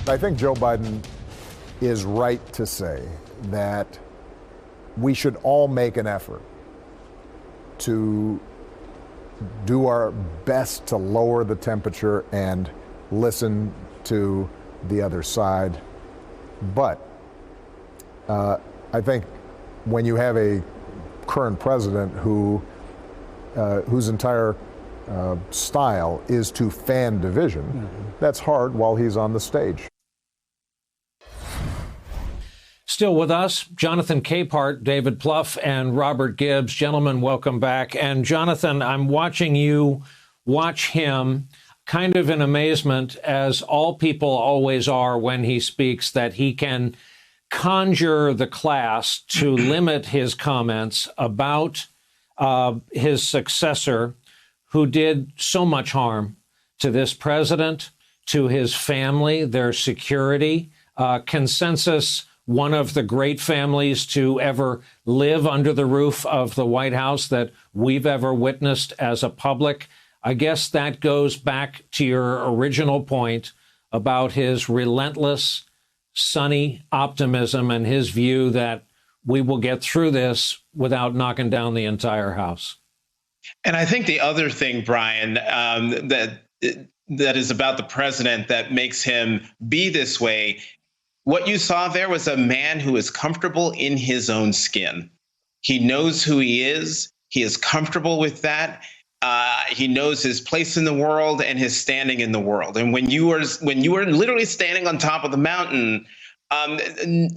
I think Joe Biden is right to say that we should all make an effort to do our best to lower the temperature and listen to the other side. But I think when you have a current president whose entire style is to fan division, that's hard while he's on the stage. Still with us, Jonathan Capehart, David Plouffe, and Robert Gibbs. Gentlemen, welcome back. And Jonathan, I'm watching you watch him kind of in amazement, as all people always are when he speaks, that he can conjure the class to limit his comments about his successor, who did so much harm to this president, to his family, their security. Consensus, one of the great families to ever live under the roof of the White House that we've ever witnessed as a public. I guess that goes back to your original point about his relentless, sunny optimism and his view that we will get through this without knocking down the entire house. And I think the other thing, Brian, that is about the president that makes him be this way, what you saw there was a man who is comfortable in his own skin. He knows who he is. He is comfortable with that. He knows his place in the world and his standing in the world. And when you are literally standing on top of the mountain,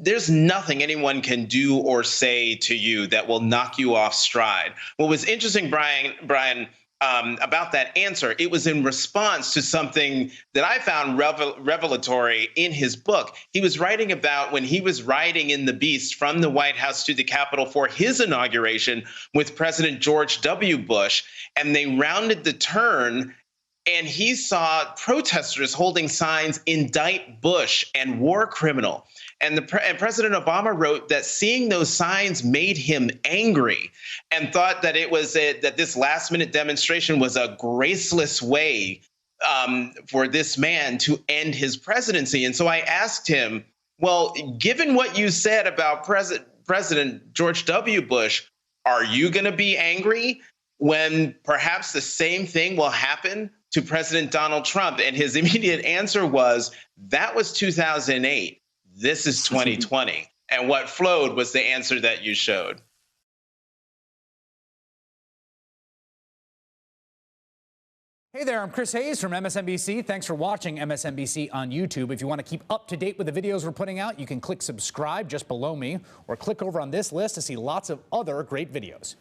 there's nothing anyone can do or say to you that will knock you off stride. What was interesting, Brian, about that answer, it was in response to something that I found revelatory in his book. He was writing about when he was riding in the Beast from the White House to the Capitol for his inauguration with President George W. Bush, and they rounded the turn, and he saw protesters holding signs, "Indict Bush" and "War Criminal." And President Obama wrote that seeing those signs made him angry, and thought that it was that this last-minute demonstration was a graceless way for this man to end his presidency. And so I asked him, well, given what you said about President George W. Bush, are you going to be angry when perhaps the same thing will happen to President Donald Trump? And his immediate answer was, that was 2008. This is 2020. And what flowed was the answer that you showed. Hey there, I'm Chris Hayes from MSNBC. Thanks for watching MSNBC on YouTube. If you want to keep up to date with the videos we're putting out, you can click subscribe just below me, or click over on this list to see lots of other great videos.